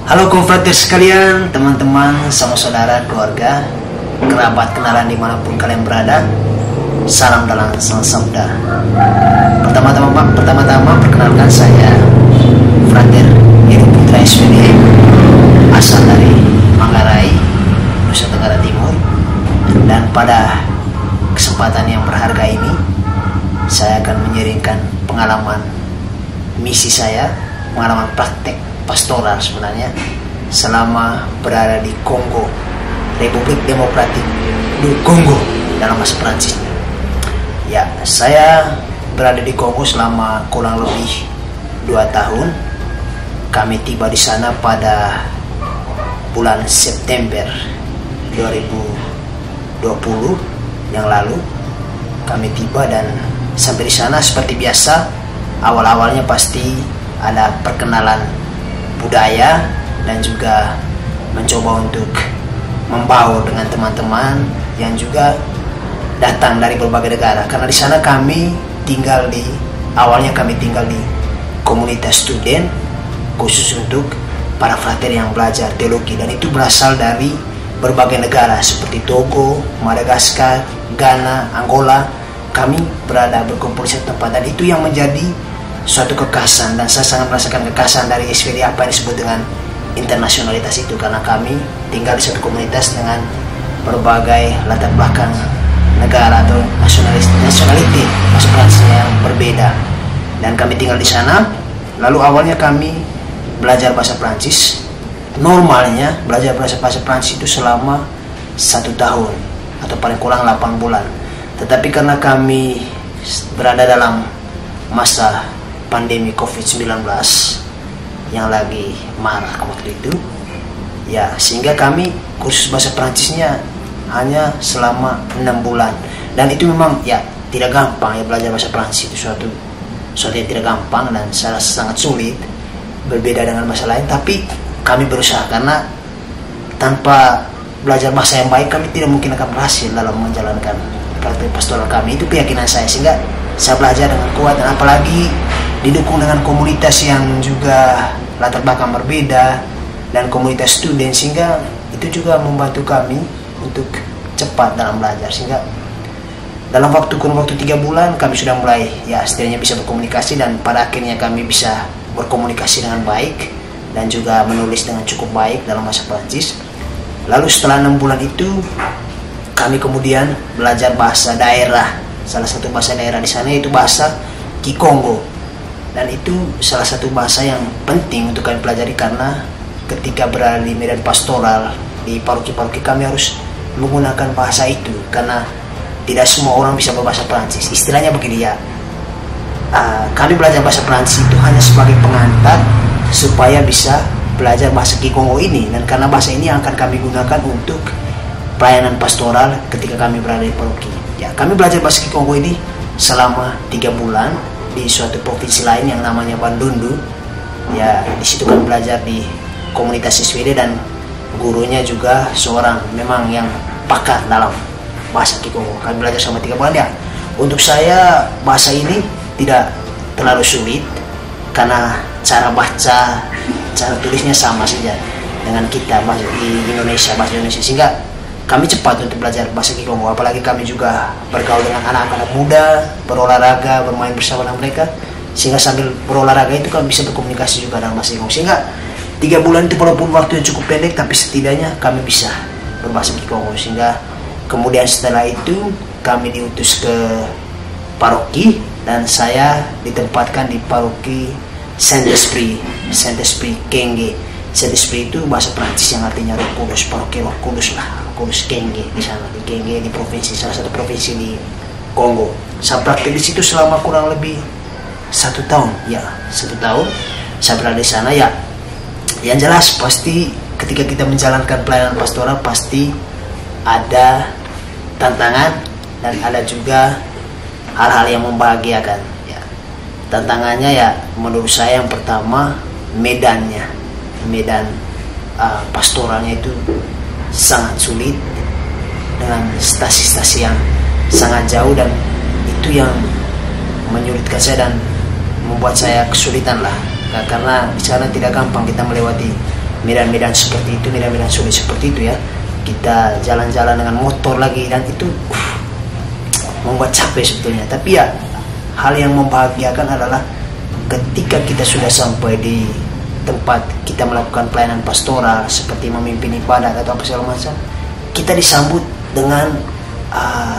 Halo konfrater sekalian, teman-teman, sama saudara, keluarga, kerabat, kenalan dimanapun kalian berada. Salam dalam Sang Sabda. Pertama-tama perkenalkan saya Frater Heru Putra SPDM, asal dari Manggarai, Nusa Tenggara Timur. Dan pada kesempatan yang berharga ini, saya akan menyaringkan pengalaman misi saya, pengalaman praktek pastoral sebenarnya selama berada di Kongo, Republik Demokratik du Kongo dalam bahasa Prancis. Ya, saya berada di Kongo selama kurang lebih 2 tahun. Kami tiba di sana pada bulan September 2020 yang lalu. Kami tiba dan sampai di sana seperti biasa. Awal-awalnya pasti ada perkenalan budaya dan juga mencoba untuk membaur dengan teman-teman yang juga datang dari berbagai negara, karena di sana awalnya kami tinggal di komunitas student khusus untuk para frater yang belajar teologi, dan itu berasal dari berbagai negara seperti Togo, Madagaskar, Ghana, Angola. Kami berkumpul di satu tempat, dan itu yang menjadi suatu kekasan, dan saya sangat merasakan kekasan dari SPD, apa yang disebut dengan internasionalitas itu, karena kami tinggal di satu komunitas dengan berbagai latar belakang negara atau nationality masuk Prancisnya yang berbeda, dan kami tinggal di sana. Lalu awalnya kami belajar bahasa Prancis. Normalnya belajar bahasa Prancis itu selama 1 tahun atau paling kurang 8 bulan, tetapi karena kami berada dalam masa pandemi COVID-19 yang lagi marah waktu itu, ya, sehingga kami kursus bahasa Prancisnya hanya selama 6 bulan, dan itu memang ya tidak gampang ya, belajar bahasa Prancis itu suatu yang tidak gampang dan sangat sulit, berbeda dengan bahasa lain. Tapi kami berusaha, karena tanpa belajar bahasa yang baik kami tidak mungkin akan berhasil dalam menjalankan praktik pastoral kami. Itu keyakinan saya, sehingga saya belajar dengan kuat, dan apalagi didukung dengan komunitas yang juga latar belakang berbeda dan komunitas student, sehingga itu juga membantu kami untuk cepat dalam belajar, sehingga dalam kurun waktu 3 bulan kami sudah mulai ya setidaknya bisa berkomunikasi, dan pada akhirnya kami bisa berkomunikasi dengan baik dan juga menulis dengan cukup baik dalam bahasa Prancis. Lalu setelah 6 bulan itu kami kemudian belajar bahasa daerah. Salah satu bahasa daerah di sana yaitu bahasa Kikongo, dan itu salah satu bahasa yang penting untuk kami pelajari, karena ketika berada di medan pastoral di paroki-paroki kami harus menggunakan bahasa itu, karena tidak semua orang bisa berbahasa Prancis. Istilahnya begini ya, kami belajar bahasa Prancis itu hanya sebagai pengantar supaya bisa belajar bahasa Kikongo ini, dan karena bahasa ini yang akan kami gunakan untuk pelayanan pastoral ketika kami berada di paroki. Ya, kami belajar bahasa Kikongo ini selama 3 bulan di suatu provinsi lain yang namanya Bandundu. Ya, di situ kami belajar di komunitas SPD, dan gurunya juga seorang memang yang pakar dalam bahasa Kikongo. Kami belajar selama 3 bulan ya. Untuk saya bahasa ini tidak terlalu sulit, karena cara baca, cara tulisnya sama saja dengan kita bahasa di Indonesia, sehingga kami cepat untuk belajar bahasa Kikongo. Apalagi kami juga bergaul dengan anak-anak muda, berolahraga, bermain bersama dengan mereka, sehingga sambil berolahraga itu kami bisa berkomunikasi juga dalam bahasa Kikongo. Sehingga 3 bulan itu walaupun waktu yang cukup pendek, tapi setidaknya kami bisa berbahasa Kikongo. Sehingga kemudian setelah itu kami diutus ke paroki, dan saya ditempatkan di paroki Saint-Esprit Kenge. Saint-Esprit itu bahasa Prancis yang artinya Roh Kudus, paroki Roh Kudus lah. Kudus Kenge di sana, di Kenge, di salah satu provinsi di Kongo. Saya praktik di situ selama kurang lebih 1 tahun. Ya, 1 tahun saya berada di sana. Ya, yang jelas pasti ketika kita menjalankan pelayanan pastoral pasti ada tantangan dan ada juga hal-hal yang membahagiakan. Ya, tantangannya ya menurut saya yang pertama medan pastoralnya itu sangat sulit, dengan stasi-stasi yang sangat jauh, dan itu yang menyulitkan saya dan membuat saya kesulitan lah, karena di sana tidak gampang kita melewati medan-medan seperti itu, medan-medan sulit seperti itu ya. Kita jalan-jalan dengan motor lagi, dan itu membuat capek sebetulnya. Tapi ya, hal yang membahagiakan adalah ketika kita sudah sampai di tempat kita melakukan pelayanan pastoral seperti memimpin ibadat atau apa segala macam, kita disambut dengan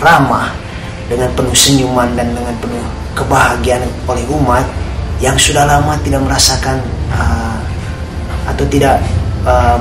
ramah, dengan penuh senyuman dan dengan penuh kebahagiaan oleh umat yang sudah lama tidak merasakan atau tidak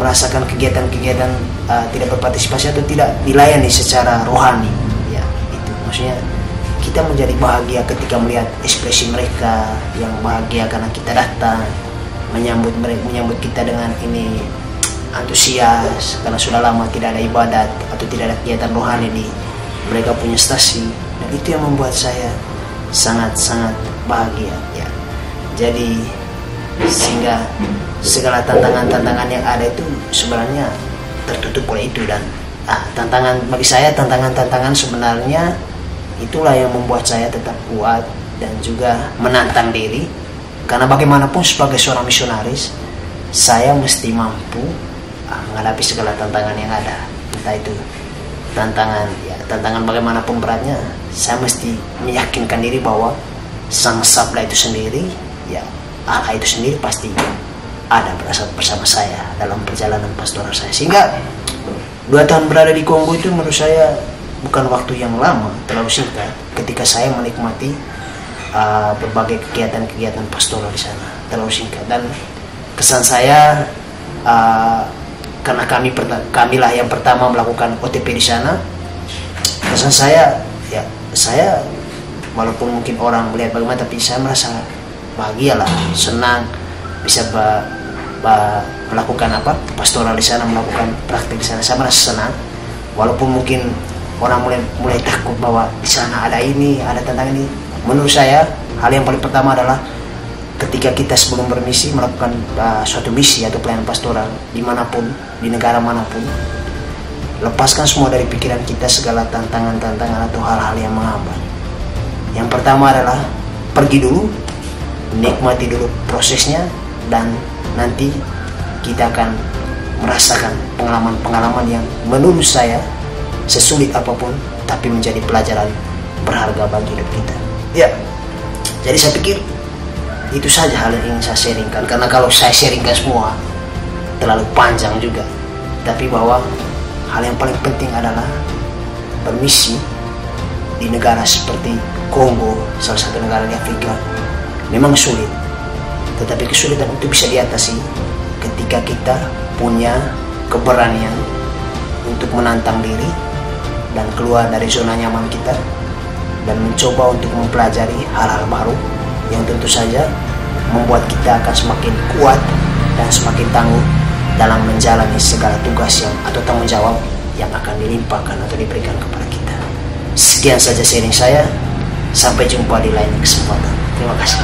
merasakan kegiatan-kegiatan, tidak berpartisipasi atau tidak dilayani secara rohani ya. Itu maksudnya kita menjadi bahagia ketika melihat ekspresi mereka yang bahagia karena kita datang, menyambut kita dengan ini antusias karena sudah lama tidak ada ibadat atau tidak ada kegiatan rohani di mereka punya stasi, dan itu yang membuat saya sangat-sangat bahagia ya. Jadi sehingga segala tantangan-tantangan yang ada itu sebenarnya tertutup oleh itu, dan tantangan bagi saya, tantangan-tantangan sebenarnya itulah yang membuat saya tetap kuat dan juga menantang diri, karena bagaimanapun sebagai seorang misionaris saya mesti mampu menghadapi segala tantangan yang ada, entah itu tantangan bagaimanapun beratnya. Saya mesti meyakinkan diri bahwa sang sabda itu sendiri ya, Allah itu sendiri pasti ada bersama saya dalam perjalanan pastoral saya. Sehingga 2 tahun berada di Kongo itu menurut saya bukan waktu yang lama, terlalu singkat ketika saya menikmati berbagai kegiatan-kegiatan pastoral di sana, terlalu singkat. Dan kesan saya karena kamilah yang pertama melakukan OTP di sana, kesan saya ya, saya walaupun mungkin orang melihat bagaimana, tapi saya merasa bahagia lah, senang bisa melakukan pastoral di sana, melakukan praktik di sana. Saya merasa senang walaupun mungkin orang mulai takut bahwa di sana ada ini, ada tantangan ini. Menurut saya hal yang paling pertama adalah ketika kita sebelum bermisi melakukan suatu misi atau pelayanan pastoral dimanapun, di negara manapun, lepaskan semua dari pikiran kita segala tantangan-tantangan atau hal-hal yang menghambat. Yang pertama adalah pergi dulu, nikmati dulu prosesnya, dan nanti kita akan merasakan pengalaman-pengalaman yang menurut saya sesulit apapun tapi menjadi pelajaran berharga bagi hidup kita ya. Jadi saya pikir itu saja hal yang ingin saya sharingkan, karena kalau saya sharingkan semua terlalu panjang juga. Tapi bahwa hal yang paling penting adalah bermisi di negara seperti Kongo, salah satu negara di Afrika, memang sulit, tetapi kesulitan itu bisa diatasi ketika kita punya keberanian untuk menantang diri dan keluar dari zona nyaman kita dan mencoba untuk mempelajari hal-hal baru yang tentu saja membuat kita akan semakin kuat dan semakin tangguh dalam menjalani segala tugas atau tanggung jawab yang akan dilimpahkan atau diberikan kepada kita. Sekian saja sharing saya, sampai jumpa di lain kesempatan. Terima kasih.